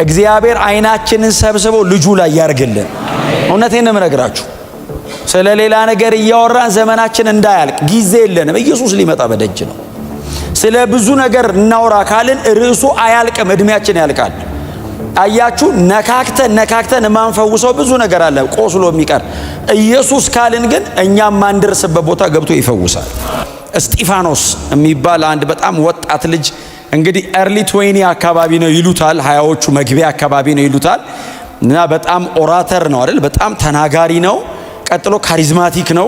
እግዚአብሔር አይናችንን ሰብስቦ ልጁ ላይ ያርግልን። እውነቴን ነው የምነግራችሁ። ስለሌላ ነገር እያወራን ዘመናችን እንዳያልቅ ጊዜ የለንም። ኢየሱስ ሊመጣ በደጅ ነው። ስለ ብዙ ነገር እናውራ ካልን ርዕሱ አያልቅም፣ እድሜያችን ያልቃል። አያችሁ፣ ነካክተን ማንፈውሰው ብዙ ነገር አለ ቆስሎ የሚቀር። ኢየሱስ ካልን ግን እኛም ማንደርስበት ቦታ ገብቶ ይፈውሳል። እስጢፋኖስ የሚባል አንድ በጣም ወጣት ልጅ እንግዲህ early 20 አካባቢ ነው ይሉታል፣ 20ዎቹ መግቢያ አካባቢ ነው ይሉታል። እና በጣም ኦራተር ነው አይደል? በጣም ተናጋሪ ነው። ቀጥሎ ካሪዝማቲክ ነው።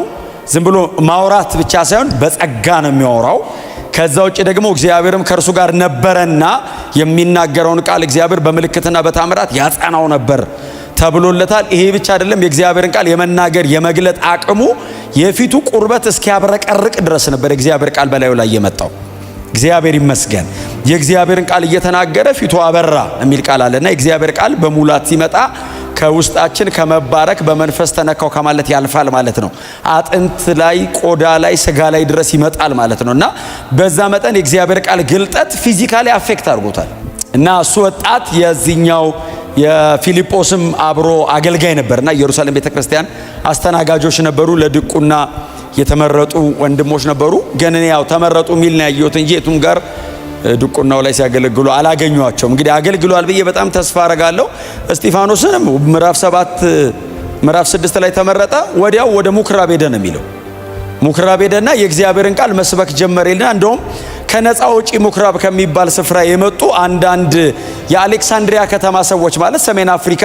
ዝም ብሎ ማውራት ብቻ ሳይሆን በጸጋ ነው የሚያወራው። ከዛ ውጭ ደግሞ እግዚአብሔርም ከእርሱ ጋር ነበረና የሚናገረውን ቃል እግዚአብሔር በምልክትና በታምራት ያጸናው ነበር ተብሎለታል። ይሄ ብቻ አይደለም፣ የእግዚአብሔርን ቃል የመናገር የመግለጥ አቅሙ የፊቱ ቁርበት እስኪያብረቀርቅ ድረስ ነበር የእግዚአብሔር ቃል በላዩ ላይ የመጣው። እግዚአብሔር ይመስገን። የእግዚአብሔርን ቃል እየተናገረ ፊቱ አበራ የሚል ቃል አለና የእግዚአብሔር ቃል በሙላት ሲመጣ ከውስጣችን ከመባረክ በመንፈስ ተነካው ከማለት ያልፋል ማለት ነው። አጥንት ላይ፣ ቆዳ ላይ፣ ስጋ ላይ ድረስ ይመጣል ማለት ነው። እና በዛ መጠን የእግዚአብሔር ቃል ግልጠት ፊዚካሊ አፌክት አድርጎታል። እና እሱ ወጣት የዚህኛው የፊልጶስም አብሮ አገልጋይ ነበርና ኢየሩሳሌም ቤተክርስቲያን አስተናጋጆች ነበሩ። ለድቁና የተመረጡ ወንድሞች ነበሩ። ግን እኔ ያው ተመረጡ ሚል ነው ያየሁት እንጂ የቱም ጋር ድቁናው ላይ ሲያገለግሉ አላገኟቸውም። እንግዲህ አገልግሏል ብዬ በጣም ተስፋ አረጋለሁ። እስጢፋኖስንም ምዕራፍ 6 ላይ ተመረጠ። ወዲያው ወደ ምኩራብ ሄደ ነው የሚለው። ምኩራብ ሄደና የእግዚአብሔርን ቃል መስበክ ጀመረና እንደውም ከነፃ ውጪ ምኩራብ ከሚባል ስፍራ የመጡ አንዳንድ የአሌክሳንድሪያ ከተማ ሰዎች ማለት ሰሜን አፍሪካ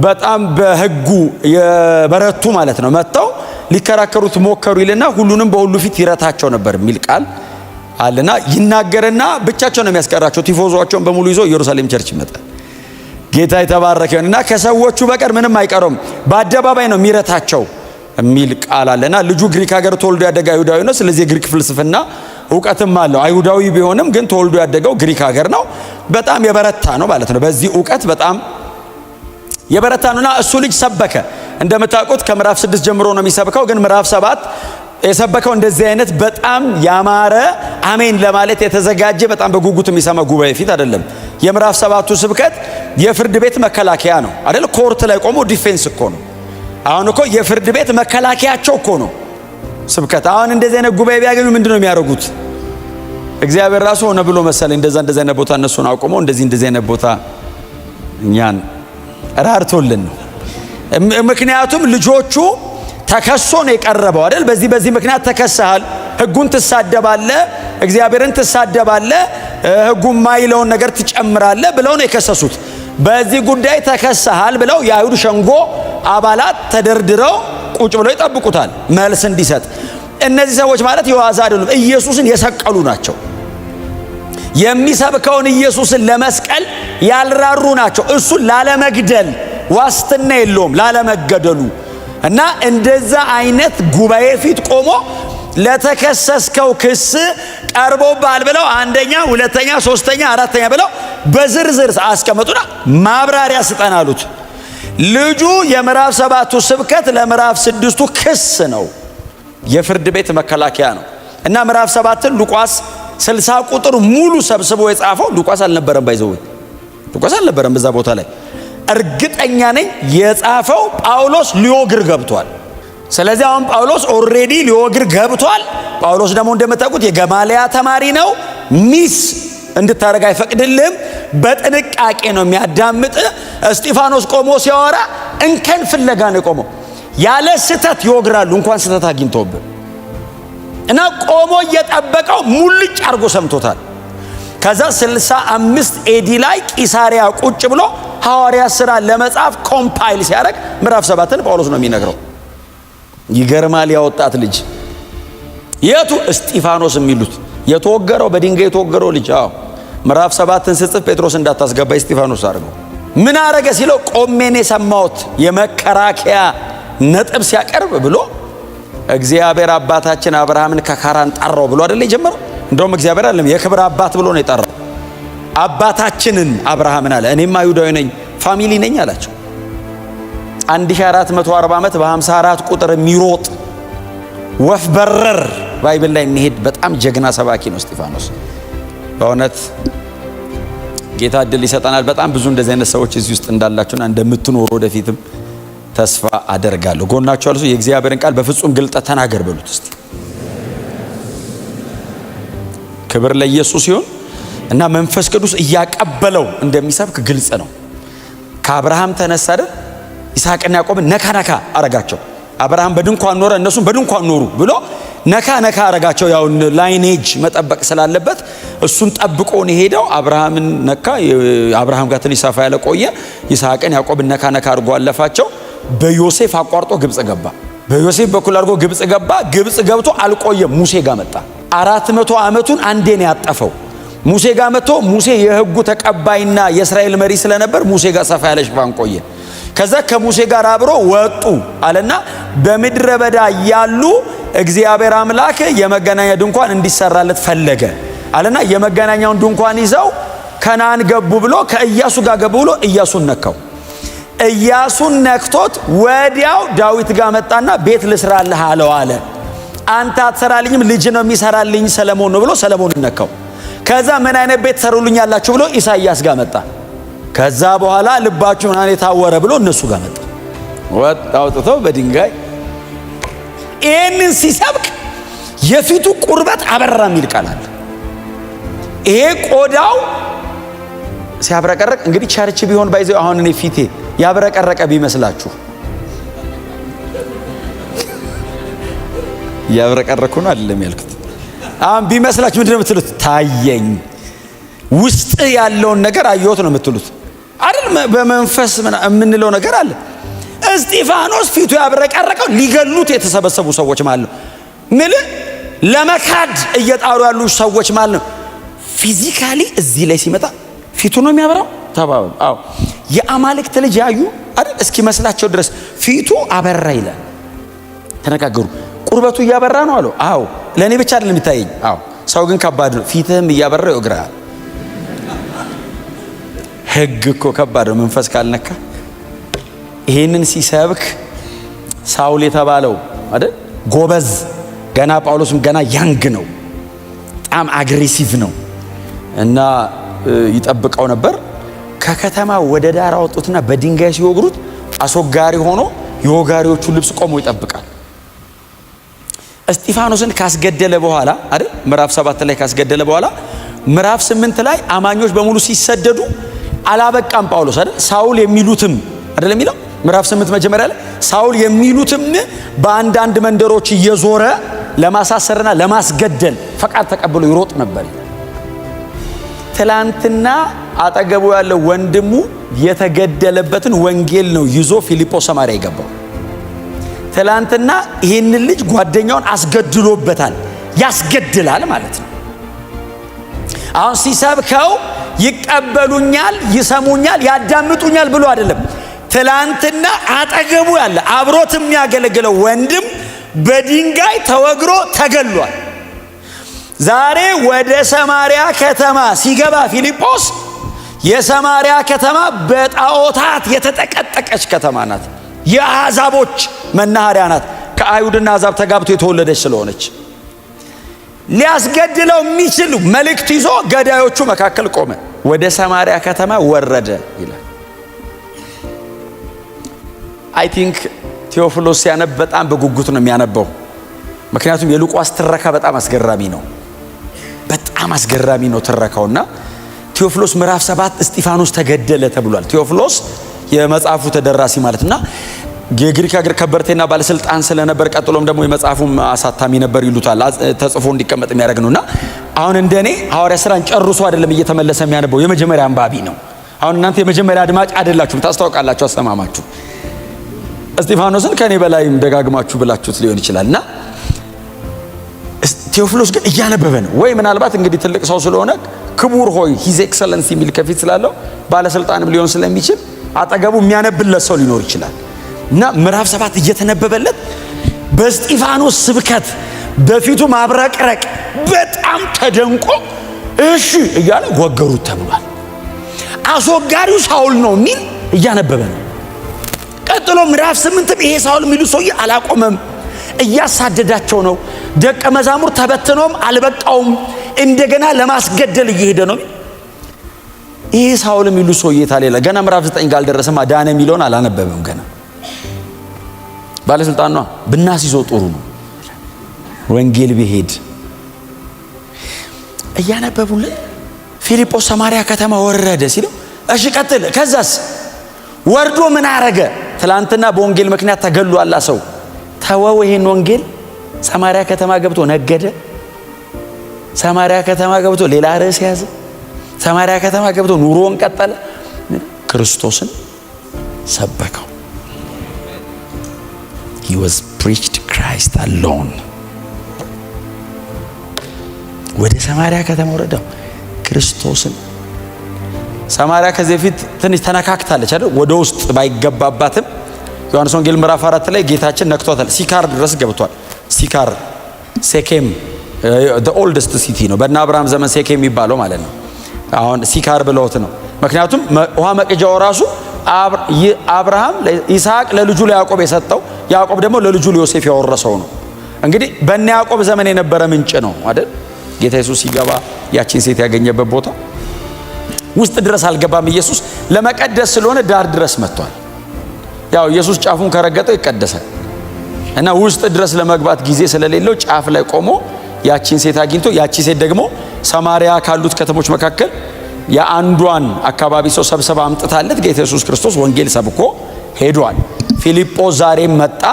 በጣም በሕጉ የበረቱ ማለት ነው መጥተው ሊከራከሩት ሞከሩ ይልና ሁሉንም በሁሉ ፊት ይረታቸው ነበር የሚል ቃል አለና ይናገርና ብቻቸው ነው የሚያስቀራቸው። ቲፎዞቸውን በሙሉ ይዞ ኢየሩሳሌም ቸርች ይመጣል። ጌታ የተባረከ ይሁንና ከሰዎቹ በቀር ምንም አይቀሩም፣ በአደባባይ ነው የሚረታቸው የሚል ቃል አለና ልጁ ግሪክ ሀገር ተወልዶ ያደገ አይሁዳዊ ነው። ስለዚህ ግሪክ ፍልስፍና ዕውቀትም አለው። አይሁዳዊ ቢሆንም ግን ተወልዶ ያደገው ግሪክ ሀገር ነው። በጣም የበረታ ነው ማለት ነው። በዚህ ዕውቀት በጣም የበረታ ነውና እሱ ልጅ ሰበከ። እንደምታውቁት ከምዕራፍ 6 ጀምሮ ነው የሚሰብከው። ግን ምዕራፍ 7 የሰበከው እንደዚህ አይነት በጣም ያማረ አሜን ለማለት የተዘጋጀ በጣም በጉጉት የሚሰማ ጉባኤ ፊት አይደለም። የምዕራፍ 7ቱ ስብከት የፍርድ ቤት መከላከያ ነው አይደል? ኮርት ላይ ቆሞ ዲፌንስ እኮ ነው። አሁን እኮ የፍርድ ቤት መከላከያቸው እኮ ነው ስብከት። አሁን እንደዚህ አይነት ጉባኤ ቢያገኙ ምንድነው የሚያደርጉት? እግዚአብሔር ራሱ ሆነ ብሎ መሰለኝ እንደዚህ አይነት ቦታ እነሱን አቆመው እንደዚህ አይነት ቦታ እኛን ራርቶልን ነው። ምክንያቱም ልጆቹ ተከሶ ነው የቀረበው አይደል? በዚህ ምክንያት ተከሰሃል፣ ሕጉን ትሳደባለህ፣ እግዚአብሔርን ትሳደባለህ፣ ሕጉን ማይለውን ነገር ትጨምራለህ ብለው ነው የከሰሱት። በዚህ ጉዳይ ተከሰሃል ብለው የአይሁድ ሸንጎ አባላት ተደርድረው ቁጭ ብለው ይጠብቁታል መልስ እንዲሰጥ። እነዚህ ሰዎች ማለት የዋዛ አይደሉም፣ ኢየሱስን የሰቀሉ ናቸው። የሚሰብከውን ኢየሱስን ለመስቀል ያልራሩ ናቸው። እሱን ላለመግደል ዋስትና የለውም ላለመገደሉ። እና እንደዛ አይነት ጉባኤ ፊት ቆሞ ለተከሰስከው ክስ ቀርቦባል ብለው አንደኛ፣ ሁለተኛ፣ ሶስተኛ፣ አራተኛ ብለው በዝርዝር አስቀመጡና ማብራሪያ ስጠን አሉት። ልጁ የምዕራፍ 7ቱ ስብከት ለምዕራፍ 6ቱ ክስ ነው፣ የፍርድ ቤት መከላከያ ነው። እና ምዕራፍ 7ን ሉቃስ 60 ቁጥር ሙሉ ሰብስቦ የጻፈው ሉቃስ አልነበረም። ባይዘው ሉቃስ አልነበረም በዛ ቦታ ላይ። እርግጠኛ ነኝ የጻፈው ጳውሎስ ሊወግር ገብቷል። ስለዚህ አሁን ጳውሎስ ኦልሬዲ ሊወግር ገብቷል። ጳውሎስ ደግሞ እንደምታውቁት የገማልያ ተማሪ ነው። ሚስ እንድታረግ አይፈቅድልህም። በጥንቃቄ ነው የሚያዳምጥ። እስጢፋኖስ ቆሞ ሲያወራ እንከን ፍለጋ ነው የቆመው። ያለ ስተት ይወግራሉ እንኳን ስተት አግኝተውብህ እና ቆሞ እየጠበቀው ሙልጭ አርጎ ሰምቶታል። ከዛ 65 ኤዲ ላይ ቂሳሪያ ቁጭ ብሎ ሐዋርያ ሥራ ለመጻፍ ኮምፓይል ሲያደርግ ምዕራፍ 7ን ጳውሎስ ነው የሚነግረው። ይገርማል። ያወጣት ልጅ የቱ እስጢፋኖስ የሚሉት የተወገረው በድንጋይ የተወገረው ልጅ። አዎ ምዕራፍ 7ን ስጽፍ ጴጥሮስ እንዳታስገባ እስጢፋኖስ አድርገው። ምን አረገ ሲለው ቆሜን የሰማሁት የመከራከያ ነጥብ ሲያቀርብ ብሎ እግዚአብሔር አባታችን አብርሃምን ከካራን ጠራው ብሎ አይደል የጀመረው? እንደውም እግዚአብሔር አይደለም የክብር አባት ብሎ ነው የጠራው። አባታችንን አብርሃምን አለ። እኔም አይሁዳዊ ነኝ ፋሚሊ ነኝ አላቸው። 1440 ዓመት በ54 ቁጥር የሚሮጥ ወፍ በረር ባይብል ላይ የሚሄድ በጣም ጀግና ሰባኪ ነው እስጢፋኖስ። በእውነት ጌታ እድል ይሰጠናል። በጣም ብዙ እንደዚህ አይነት ሰዎች እዚህ ውስጥ እንዳላችሁና እንደምትኖሩ ወደፊትም ተስፋ አደርጋለሁ። ጎናችሁ ያለው የእግዚአብሔርን ቃል በፍጹም ግልጠት ተናገር በሉት እስቲ። ክብር ለኢየሱስ ይሁን። እና መንፈስ ቅዱስ እያቀበለው እንደሚሰብክ ግልጽ ነው። ከአብርሃም ተነሳ አይደል? ይስሐቅና ያዕቆብን ነካ ነካ አረጋቸው። አብርሃም በድንኳን ኖረ፣ እነሱም በድንኳን ኖሩ ብሎ ነካ ነካ አረጋቸው። ያው ላይኔጅ መጠበቅ ስላለበት እሱን ጠብቆን ሄደው አብርሃምን ነካ። አብርሃም ጋር ትንሽ ሰፋ ያለ ቆየ። ይስሐቅን ያዕቆብን ነካ ነካ አድርጎ አለፋቸው። በዮሴፍ አቋርጦ ግብጽ ገባ። በዮሴፍ በኩል አድርጎ ግብጽ ገባ። ግብጽ ገብቶ አልቆየም፣ ሙሴ ጋር መጣ። 400 ዓመቱን አንዴ ነው ያጠፈው። ሙሴ ጋር መጥቶ ሙሴ የሕጉ ተቀባይና የእስራኤል መሪ ስለነበር ሙሴ ጋር ሰፋ ያለ ሽፋን ቆየ። ከዛ ከሙሴ ጋር አብሮ ወጡ አለና በምድረ በዳ ያሉ እግዚአብሔር አምላክ የመገናኛ ድንኳን እንዲሰራለት ፈለገ አለና የመገናኛውን ድንኳን ይዘው ከነዓን ገቡ ብሎ ከኢያሱ ጋር ገቡ ብሎ ኢያሱን ነካው። ኢያሱን ነክቶት ወዲያው ዳዊት ጋር መጣና ቤት ልስራልህ አለው አለ። አንተ አትሰራልኝም ልጅ ነው የሚሰራልኝ ሰለሞን ነው ብሎ ሰለሞን ነካው። ከዛ ምን አይነት ቤት ሰሩልኛላችሁ ብሎ ኢሳይያስ ጋር መጣ። ከዛ በኋላ ልባችሁ ማን የታወረ ብሎ እነሱ ጋር መጣ። አውጥተው በድንጋይ ይህንን ሲሰብክ የፊቱ ቁርበት አበራ የሚል ቃል አለ። ይሄ ቆዳው ሲያብረቀረቅ እንግዲህ ቸርች ቢሆን ባይዘው አሁን እኔ ፊቴ ያብረቀረቀ ቢመስላችሁ ያብረቀረኩ ነው አይደለም ያልኩት። አሁን ቢመስላችሁ ምንድነው የምትሉት? ታየኝ ውስጥ ያለውን ነገር አየሁት ነው የምትሉት አይደል? በመንፈስ የምንለው ነገር አለ። እስጢፋኖስ ፊቱ ያብረቀረቀው ሊገሉት የተሰበሰቡ ሰዎች ማለት ነው። ምን ለመካድ እየጣሩ ያሉ ሰዎች ማለት ነው። ፊዚካሊ እዚህ ላይ ሲመጣ ፊቱ ነው የሚያበራው ተባሉ። አዎ የአማልክት ልጅ ያዩ አይደል? እስኪ መስላቸው ድረስ ፊቱ አበራ ይላል። ተነጋገሩ። ቁርበቱ እያበራ ነው አለው። አዎ ለኔ ብቻ አይደለም የሚታየኝ። አዎ ሰው ግን ከባድ ነው። ፊትህም እያበራ ይወግራል። ህግ እኮ ከባድ ነው መንፈስ ካልነካ። ይሄንን ሲሰብክ ሳውል የተባለው አይደል ጎበዝ፣ ገና ጳውሎስም ገና ያንግ ነው፣ በጣም አግሬሲቭ ነው እና ይጠብቀው ነበር። ከከተማ ወደ ዳር አወጡትና በድንጋይ ሲወግሩት አስወጋሪ ሆኖ የወጋሪዎቹ ልብስ ቆሞ ይጠብቃል። እስጢፋኖስን ካስገደለ በኋላ አይደል ምዕራፍ 7 ላይ ካስገደለ በኋላ ምዕራፍ 8 ላይ አማኞች በሙሉ ሲሰደዱ አላበቃም ጳውሎስ አይደል ሳውል የሚሉትም አይደል የሚለው ምዕራፍ 8 መጀመሪያ ላይ ሳውል የሚሉትም በአንዳንድ መንደሮች እየዞረ ለማሳሰርና ለማስገደል ፈቃድ ተቀብሎ ይሮጥ ነበር። ትላንትና አጠገቡ ያለው ወንድሙ የተገደለበትን ወንጌል ነው ይዞ ፊልጶስ ሰማርያ ይገባው። ትላንትና ይህንን ልጅ ጓደኛውን አስገድሎበታል። ያስገድላል ማለት ነው። አሁን ሲሰብከው ይቀበሉኛል፣ ይሰሙኛል፣ ያዳምጡኛል ብሎ አይደለም። ትላንትና አጠገቡ ያለ አብሮት የሚያገለግለው ወንድም በድንጋይ ተወግሮ ተገሏል። ዛሬ ወደ ሰማርያ ከተማ ሲገባ ፊልጶስ የሰማርያ ከተማ በጣዖታት የተጠቀጠቀች ከተማ ናት። የአሕዛቦች መናኸሪያ ናት። ከአይሁድና አሕዛብ ተጋብቶ የተወለደች ስለሆነች ሊያስገድለው የሚችል መልእክት ይዞ ገዳዮቹ መካከል ቆመ። ወደ ሰማርያ ከተማ ወረደ ይላል። አይ ቲንክ ቴዎፍሎስ ሲያነብ በጣም በጉጉት ነው የሚያነበው። ምክንያቱም የሉቃስ ትረካ በጣም አስገራሚ ነው። በጣም አስገራሚ ነው ትረካውና ቴዎፍሎስ ምዕራፍ 7 እስጢፋኖስ ተገደለ ተብሏል። ቴዎፍሎስ የመጽሐፉ ተደራሲ ማለትና የግሪክ ሀገር ከበርቴና ባለስልጣን ስለነበር ቀጥሎም ደግሞ የመጽሐፉም አሳታሚ ነበር ይሉታል። ተጽፎ እንዲቀመጥ የሚያደርግ ነውና አሁን እንደኔ ሐዋርያ ሥራን ጨርሶ አይደለም እየተመለሰ የሚያነበው የመጀመሪያ አንባቢ ነው። አሁን እናንተ የመጀመሪያ አድማጭ አይደላችሁም፣ ታስታውቃላችሁ አሰማማችሁ። እስጢፋኖስን ከኔ በላይም ደጋግማችሁ ብላችሁት ሊሆን ይችላልና ቴዎፍሎስ ግን እያነበበ ነው። ወይ ምናልባት እንግዲህ ትልቅ ሰው ስለሆነ ክቡር ሆይ ሂዝ ኤክሰለንሲ የሚል ከፊት ስላለው ባለስልጣንም ሊሆን ስለሚችል አጠገቡ የሚያነብለት ሰው ሊኖር ይችላል። እና ምዕራፍ 7 እየተነበበለት በእስጢፋኖስ ስብከት በፊቱ ማብረቅረቅ በጣም ተደንቆ እሺ እያለ ወገሩት ተብሏል። አስወጋሪው ሳውል ነው የሚል እያነበበ ነው። ቀጥሎ ምዕራፍ 8 ይሄ ሳውል የሚሉ ሰውዬ አላቆመም፣ እያሳደዳቸው ነው። ደቀ መዛሙር ተበትነውም አልበቃውም፣ እንደገና ለማስገደል እየሄደ ነው። ይሄ ሳውል የሚሉ ሰውዬ ታሌላ ገና ምዕራፍ 9 ጋር አልደረሰም። ዳነ የሚለውን አላነበበም ገና። ባለስልጣን ነው ብናስይዘው ጥሩ ነው። ወንጌል ቢሄድ እያነበቡልን ፊልጶስ ሰማርያ ከተማ ወረደ ሲለው እሺ ቀጥል። ከዛስ ወርዶ ምን አረገ? ትላንትና በወንጌል ምክንያት ተገሏላ ሰው ተወው ይሄን ወንጌል። ሰማርያ ከተማ ገብቶ ነገደ። ሰማርያ ከተማ ገብቶ ሌላ ርዕስ ያዘ። ሰማርያ ከተማ ገብቶ ኑሮውን ቀጠለ። ክርስቶስን ሰበከው። he was preached Christ alone። ወደ ሰማርያ ከተማ ወረደው ክርስቶስን። ሰማርያ ከዚህ በፊት ትንሽ ተነካክታለች አይደል? ወደ ውስጥ ባይገባባትም ዮሐንስ ወንጌል ምዕራፍ 4 ላይ ጌታችን ነክቷታል። ሲካር ድረስ ገብቷል። ሲካር ሴኬም the oldest city ነው። በእነ አብርሃም ዘመን ሴኬም የሚባለው ማለት ነው። አሁን ሲካር ብለውት ነው። ምክንያቱም ውሃ መቅጃው ራሱ አብርሃም ለይስሐቅ ለልጁ ለያዕቆብ የሰጠው፣ ያዕቆብ ደግሞ ለልጁ ለዮሴፍ ያወረሰው ነው። እንግዲህ በእነ ያዕቆብ ዘመን የነበረ ምንጭ ነው አይደል? ጌታ ኢየሱስ ሲገባ ያቺን ሴት ያገኘበት ቦታ ውስጥ ድረስ አልገባም። ኢየሱስ ለመቀደስ ስለሆነ ዳር ድረስ መጥቷል። ያው ኢየሱስ ጫፉን ከረገጠው ይቀደሳል እና ውስጥ ድረስ ለመግባት ጊዜ ስለሌለው ጫፍ ላይ ቆሞ ያቺን ሴት አግኝቶ፣ ያቺ ሴት ደግሞ ሰማርያ ካሉት ከተሞች መካከል የአንዷን አካባቢ ሰው ሰብስባ አምጥታለት ጌታ ኢየሱስ ክርስቶስ ወንጌል ሰብኮ ሄዷል። ፊልጶስ ዛሬም መጣ።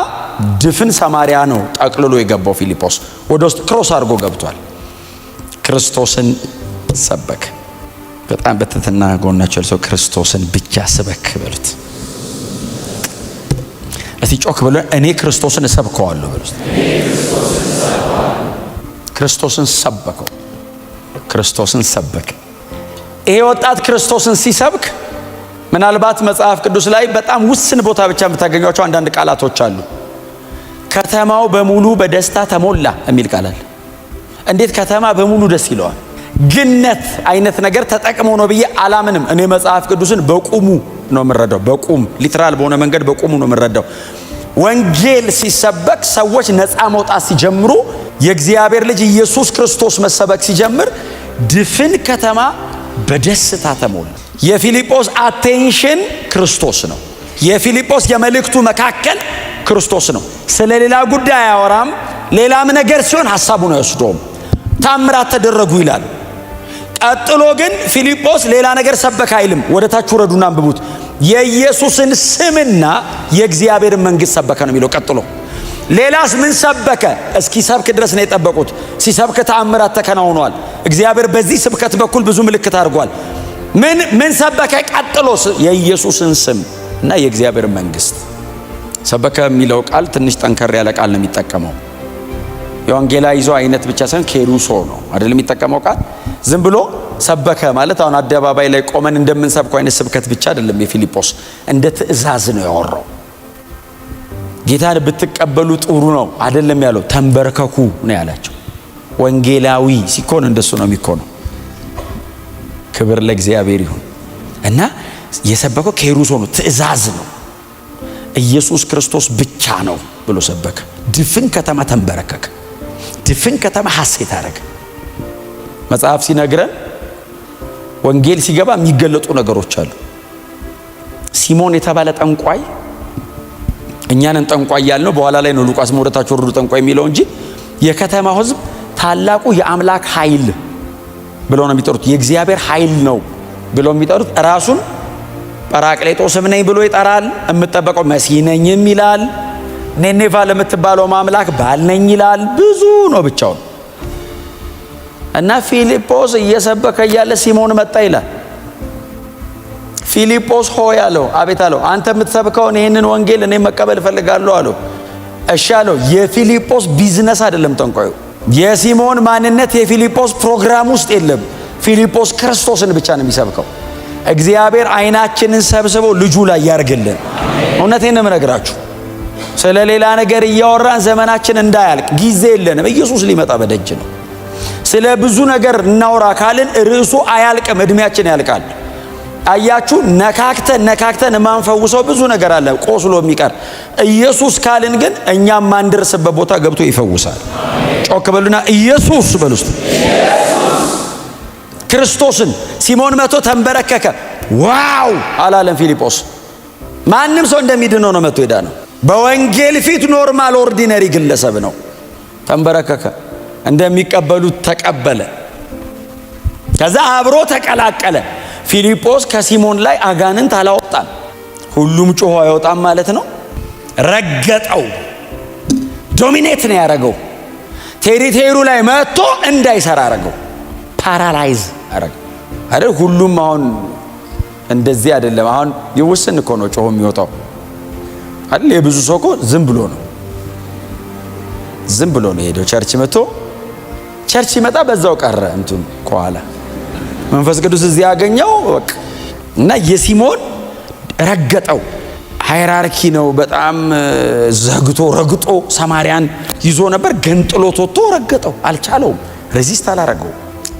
ድፍን ሰማርያ ነው ጠቅልሎ የገባው። ፊልጶስ ወደ ውስጥ ክሮስ አድርጎ ገብቷል። ክርስቶስን ሰበክ። በጣም በትህትና ጎናቸው ሰው ክርስቶስን ብቻ ስበክ በሉት። እስቲ ጮክ ብሎ እኔ ክርስቶስን እሰብከዋለሁ በሉት። ክርስቶስን ሰበከው። ክርስቶስን ሰበክ። ይሄ ወጣት ክርስቶስን ሲሰብክ ምናልባት መጽሐፍ ቅዱስ ላይ በጣም ውስን ቦታ ብቻ የምታገኟቸው አንዳንድ ቃላቶች አሉ። ከተማው በሙሉ በደስታ ተሞላ የሚል ቃል አለ። እንዴት ከተማ በሙሉ ደስ ይለዋል? ግነት አይነት ነገር ተጠቅሞ ነው ብዬ አላምንም። እኔ መጽሐፍ ቅዱስን በቁሙ ነው የምረዳው። በቁም ሊትራል በሆነ መንገድ በቁሙ ነው የምረዳው። ወንጌል ሲሰበክ ሰዎች ነፃ መውጣት ሲጀምሩ፣ የእግዚአብሔር ልጅ ኢየሱስ ክርስቶስ መሰበክ ሲጀምር ድፍን ከተማ በደስታ ተሞላ። የፊልጶስ አቴንሽን ክርስቶስ ነው። የፊልጶስ የመልእክቱ መካከል ክርስቶስ ነው። ስለ ሌላ ጉዳይ አያወራም። ሌላም ነገር ሲሆን ሐሳቡን አይወስደውም። ታምራት ተደረጉ ይላል። ቀጥሎ ግን ፊልጶስ ሌላ ነገር ሰበከ አይልም። ወደ ታች ወረዱና አንብቡት። የኢየሱስን ስምና የእግዚአብሔር መንግስት ሰበከ ነው የሚለው። ቀጥሎ ሌላስ ምን ሰበከ? እስኪ ሰብክ ድረስ ነው የጠበቁት። ሲሰብክ ተአምራት ተከናውኗል። እግዚአብሔር በዚህ ስብከት በኩል ብዙ ምልክት አድርጓል። ምን ሰበከ? ቀጥሎስ የኢየሱስን ስም እና የእግዚአብሔር መንግስት ሰበከ የሚለው ቃል ትንሽ ጠንከር ያለ ቃል ነው የሚጠቀመው። የወንጌላይዞ አይነት ብቻ ሳይሆን ኬሩሶ ነው አይደል የሚጠቀመው ቃል። ዝም ብሎ ሰበከ ማለት አሁን አደባባይ ላይ ቆመን እንደምንሰብከው አይነት ስብከት ብቻ አይደለም። የፊልጶስ እንደ ትእዛዝ ነው ያወራው። ጌታን ብትቀበሉ ጥሩ ነው አይደለም ያለው፣ ተንበርከኩ ነው ያላቸው። ወንጌላዊ ሲኮን እንደሱ ነው የሚኮነው። ክብር ለእግዚአብሔር ይሁን። እና የሰበከው ኬሩሶ ነው፣ ትእዛዝ ነው። ኢየሱስ ክርስቶስ ብቻ ነው ብሎ ሰበከ። ድፍን ከተማ ተንበረከከ። ድፍን ከተማ ሐሴት አደረገ። መጽሐፍ ሲነግረን ወንጌል ሲገባ የሚገለጡ ነገሮች አሉ። ሲሞን የተባለ ጠንቋይ፣ እኛንን ጠንቋይ ያልነው በኋላ ላይ ነው ሉቃስ ወደታች ወርዱ ጠንቋይ የሚለው እንጂ የከተማው ሕዝብ ታላቁ የአምላክ ኃይል ብለው ነው የሚጠሩት። የእግዚአብሔር ኃይል ነው ብለው የሚጠሩት። ራሱን ጰራቅሊጦስም ነኝ ብሎ ይጠራል። የምጠበቀው መሲህ ነኝም ይላል። ኔኔቫ ለምትባለው ማምላክ ባል ነኝ ይላል። ብዙ ነው ብቻውን። እና ፊልጶስ እየሰበከ እያለ ሲሞን መጣ ይላል። ፊልጶስ ሆይ አለው። አቤት አለው። አንተ የምትሰብከውን ይህንን ወንጌል እኔ መቀበል እፈልጋለሁ አለው። እሺ አለው። የፊልጶስ ቢዝነስ አይደለም ጠንቋዩ። የሲሞን ማንነት የፊልጶስ ፕሮግራም ውስጥ የለም። ፊልጶስ ክርስቶስን ብቻ ነው የሚሰብከው። እግዚአብሔር አይናችንን ሰብስቦ ልጁ ላይ ያርግልን። እውነቴን ነው የምነግራችሁ። ስለ ሌላ ነገር እያወራን ዘመናችን እንዳያልቅ ጊዜ የለንም። ኢየሱስ ሊመጣ በደጅ ነው። ስለ ብዙ ነገር እናውራ ካልን ርዕሱ አያልቅም፣ እድሜያችን ያልቃል። አያችሁ፣ ነካክተን የማንፈውሰው ብዙ ነገር አለ ቆስሎ የሚቀር። ኢየሱስ ካልን ግን እኛም ማንደርስበት ቦታ ገብቶ ይፈውሳል። ጮክ በሉና ኢየሱስ በሉ። ክርስቶስን ሲሞን መቶ ተንበረከከ። ዋው አላለም ፊልጶስ። ማንም ሰው እንደሚድነው ነው መቶ ሄዳ ነው። በወንጌል ፊት ኖርማል ኦርዲነሪ ግለሰብ ነው። ተንበረከከ፣ እንደሚቀበሉት ተቀበለ። ከዛ አብሮ ተቀላቀለ። ፊልጶስ ከሲሞን ላይ አጋንንት አላወጣም። ሁሉም ጮሆ አይወጣም ማለት ነው። ረገጠው፣ ዶሚኔት ነው ያደረገው። ቴሪቴሩ ላይ መጥቶ እንዳይሰራ አረገው። ፓራላይዝ አረገው አይደል? ሁሉም አሁን እንደዚህ አይደለም። አሁን ይወስን እኮ ነው ጮሆ የሚወጣው አይደል? የብዙ ሰው እኮ ዝም ብሎ ነው ሄደው ቸርች መጥቶ ቸርች ሲመጣ በዛው ቀረ እንትን ከኋላ መንፈስ ቅዱስ እዚህ ያገኘው በቃ። እና የሲሞን ረገጠው። ሃይራርኪ ነው በጣም ዘግቶ ረግጦ ሰማርያን ይዞ ነበር። ገንጥሎት ወጥቶ ረገጠው። አልቻለውም፣ ሬዚስት አላረገው።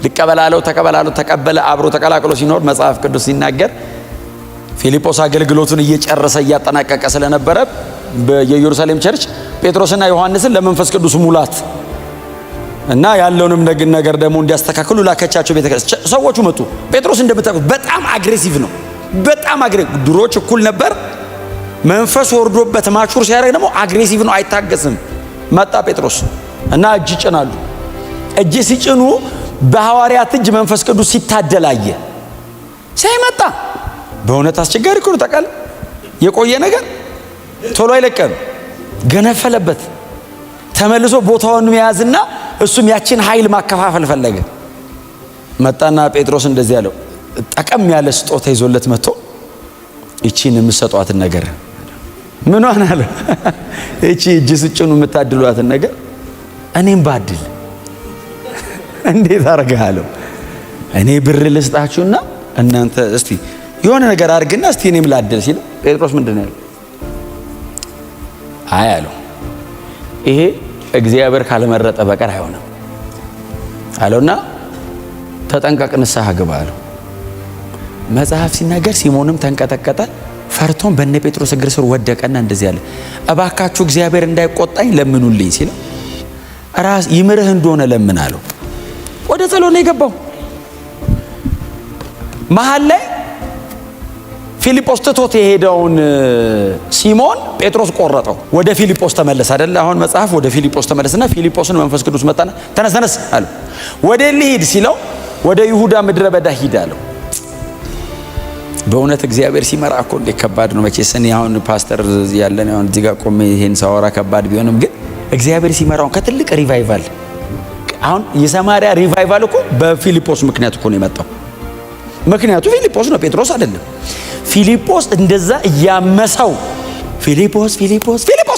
ልቀበላለው ተቀበላለው ተቀበለ። አብሮ ተቀላቅሎ ሲኖር መጽሐፍ ቅዱስ ሲናገር ፊልጶስ አገልግሎቱን እየጨረሰ እያጠናቀቀ ስለነበረ የኢየሩሳሌም ቸርች ጴጥሮስና ዮሐንስን ለመንፈስ ቅዱስ ሙላት እና ያለውንም ነገር ደግሞ እንዲያስተካክሉ ላከቻቸው። ቤተክርስቲያን ሰዎቹ መጡ። ጴጥሮስ እንደምታውቁት በጣም አግሬሲቭ ነው። በጣም አግሬሲቭ። ድሮች እኩል ነበር። መንፈስ ወርዶበት ማቹር ሲያደርግ ደግሞ አግሬሲቭ ነው፣ አይታገስም። መጣ ጴጥሮስ እና እጅ ጭናሉ። እጅ ሲጭኑ በሐዋርያት እጅ መንፈስ ቅዱስ ሲታደላየ ሳይመጣ በእውነት አስቸጋሪ እኮ ነው። ተቃል የቆየ ነገር ቶሎ አይለቀም። ገነፈለበት። ተመልሶ ቦታውን መያዝና እሱም ያችን ኃይል ማከፋፈል ፈለገ። መጣና ጴጥሮስ እንደዚህ ያለው ጠቀም ያለ ስጦታ ይዞለት መጥቶ እቺን የምትሰጧትን ነገር ምን ሆነ አለ። እቺ እጅ ስጭኑ የምታድሏትን ነገር እኔም ባድል እንዴት አረጋለሁ? እኔ ብር ልስጣችሁና እናንተ እስቲ የሆነ ነገር አድርግና እስቲ እኔም ላድል ሲል ጴጥሮስ ምንድነው ያለው? አይ አለው ይሄ እግዚአብሔር ካልመረጠ በቀር አይሆንም አለውና ተጠንቀቅ፣ ንስሐ ግባ አለው። መጽሐፍ ሲናገር ሲሞንም ተንቀጠቀጠ፣ ፈርቶም በእነ ጴጥሮስ እግር ስር ወደቀና እንደዚህ አለ፣ እባካችሁ እግዚአብሔር እንዳይቆጣኝ ለምኑልኝ ሲል ራስ ይምርህ እንደሆነ ለምን አለው። ወደ ጸሎት ነው የገባው። መሃል ላይ ፊልጶስ ትቶት የሄደውን ሲሞን ጴጥሮስ ቆረጠው። ወደ ፊልጶስ ተመለስ አይደል? አሁን መጽሐፍ ወደ ፊልጶስ ተመለስና ፊልጶስን መንፈስ ቅዱስ መጣና ተነስ አለው። ወደ ልሂድ ሲለው ወደ ይሁዳ ምድረ በዳ ሂድ አለው። በእውነት እግዚአብሔር ሲመራ እኮ እንዴት ከባድ ነው። መቼስ እኔ አሁን ፓስተር ያለን አሁን እዚህ ጋር ቆሜ ይሄን ሳወራ ከባድ ቢሆንም ግን እግዚአብሔር ሲመራው ከትልቅ ሪቫይቫል አሁን የሰማሪያ ሪቫይቫል እኮ በፊልጶስ ምክንያት እኮ ነው የመጣው። ምክንያቱ ፊልጶስ ነው፣ ጴጥሮስ አይደለም። ፊልጶስ እንደዛ እያመሰው ፊልጶስ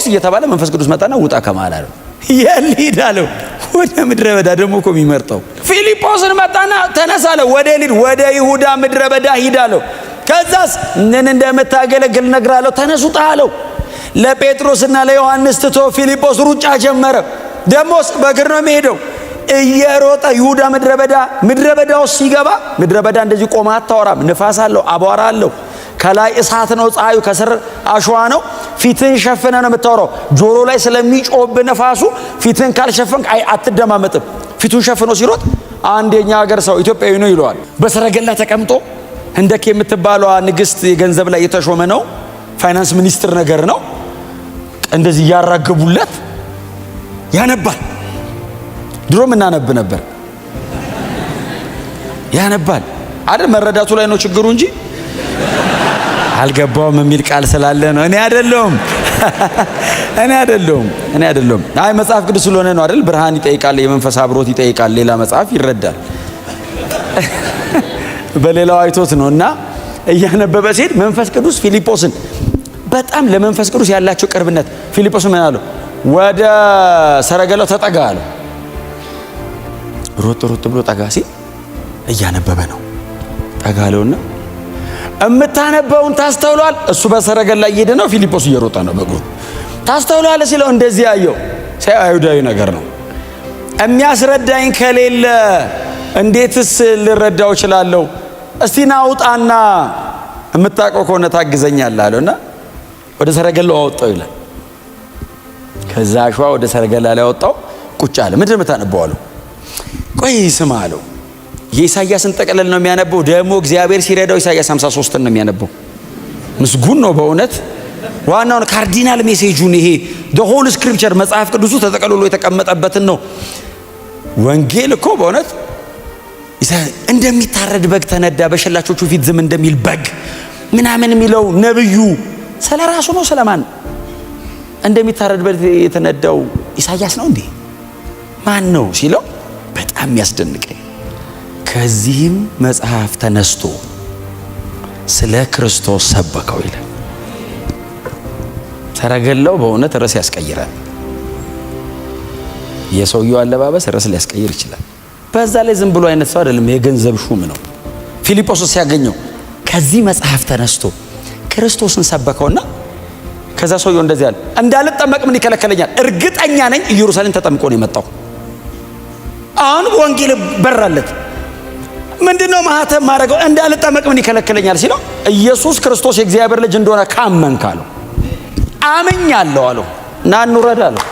እየተባለ መንፈስ ቅዱስ መጣና ውጣ ከመሃል አለው። የሊድ አለው። ወደ ምድረ በዳ ደግሞ እኮ የሚመርጠው ፊልጶስን መጣና ተነስ አለው። ወደ ይሁዳ ምድረ በዳ ሂድ አለው። ከዛስ ምን እንደምታገለግል እነግርሃለሁ፣ ተነስ ውጣ አለው። ለጴጥሮስና ለዮሐንስ ትቶ ፊልጶስ ሩጫ ጀመረ። ደሞስ በእግር ነው የሚሄደው እየሮጠ ይሁዳ ምድረ በዳው ሲገባ፣ ምድረ በዳ እንደዚህ ቆማ አታወራም። ንፋስ አለው፣ አቧራ አለው፣ ከላይ እሳት ነው፣ ፀሐዩ ከስር አሸዋ ነው። ፊትን ሸፍነ ነው የምታወራው። ጆሮ ላይ ስለሚጮብ ነፋሱ ፊትን ካልሸፈንክ አትደማመጥም። ፊቱን ሸፍኖ ሲሮጥ አንደኛ ሀገር ሰው ኢትዮጵያዊ ነው ይለዋል። በሰረገላ ተቀምጦ ህንደክ የምትባለዋ ንግስት የገንዘብ ላይ የተሾመ ነው፣ ፋይናንስ ሚኒስትር ነገር ነው። እንደዚህ ያራገቡለት ያነባል። ድሮም እናነብ ነበር። ያነባል አይደል? መረዳቱ ላይ ነው ችግሩ እንጂ አልገባውም የሚል ቃል ስላለ ነው። እኔ አይደለሁም። አይ መጽሐፍ ቅዱስ ስለሆነ ነው አይደል? ብርሃን ይጠይቃል፣ የመንፈስ አብሮት ይጠይቃል። ሌላ መጽሐፍ ይረዳል። በሌላው አይቶት ነው። እና እያነበበ ሲሄድ መንፈስ ቅዱስ ፊልጶስን በጣም ለመንፈስ ቅዱስ ያላቸው ቅርብነት ፊልጶስ ምን አለው? ወደ ሰረገላው ተጠጋ አለው። ሮጥ ብሎ ጠጋ ሲል እያነበበ ነው። ጠጋ አለውና እምታነበውን ታስተውሏል? እሱ በሰረገላ እየሄደ ነው፣ ፊልጶስ እየሮጠ ነው በእግሩ። ታስተውሏል ሲለው እንደዚህ ያየው አይሁዳዊ ነገር ነው። የሚያስረዳኝ ከሌለ እንዴትስ ልረዳው እችላለሁ? እስቲ ናውጣና የምታውቀው ከሆነ ታግዘኛለህ አለውና ወደ ሰረገላው አወጣው ይላል። ከዛ አሸዋ ወደ ሰረገላ ላይ አወጣው። ቁጭ አለ። ምንድን ነው የምታነበው አለው። ቆይ ስማ አለው። የኢሳይያስን ጠቅለል ነው የሚያነበው። ደግሞ እግዚአብሔር ሲረዳው ኢሳይያስ 53 ነው የሚያነበው። ምስጉን ነው በእውነት። ዋናውን ካርዲናል ሜሴጁን ይሄ the whole scripture መጽሐፍ ቅዱሱ ተጠቅልሎ የተቀመጠበትን ነው። ወንጌል እኮ በእውነት እንደሚታረድ በግ ተነዳ፣ በሸላቾቹ ፊት ዝም እንደሚል በግ ምናምን የሚለው ነብዩ ስለ ራሱ ነው። ስለማን እንደሚታረድ በግ የተነዳው ኢሳይያስ ነው እንዴ? ማን ነው ሲለው በጣም ያስደንቀኝ። ከዚህም መጽሐፍ ተነስቶ ስለ ክርስቶስ ሰበከው ይላል። ተረገለው በእውነት ርዕስ ያስቀይራል። የሰውየው አለባበስ ርዕስ ሊያስቀይር ይችላል። በዛ ላይ ዝም ብሎ አይነት ሰው አይደለም፣ የገንዘብ ሹም ነው። ፊልጶስ ሲያገኘው ከዚህ መጽሐፍ ተነስቶ ክርስቶስን ሰበከውና ከዛ ሰውየው እንደዚህ አለ፣ እንዳልጠመቅ ምን ይከለከለኛል? እርግጠኛ ነኝ ኢየሩሳሌም ተጠምቆ ነው የመጣው። አሁን ወንጌል በራለት። ምንድነው ማህተም ማድረገው? እንዳልጠመቅ ምን ይከለከለኛል ሲለው ኢየሱስ ክርስቶስ የእግዚአብሔር ልጅ እንደሆነ ካመንክ አለው። አመኛለሁ አለው። ና እንውረድ አለው።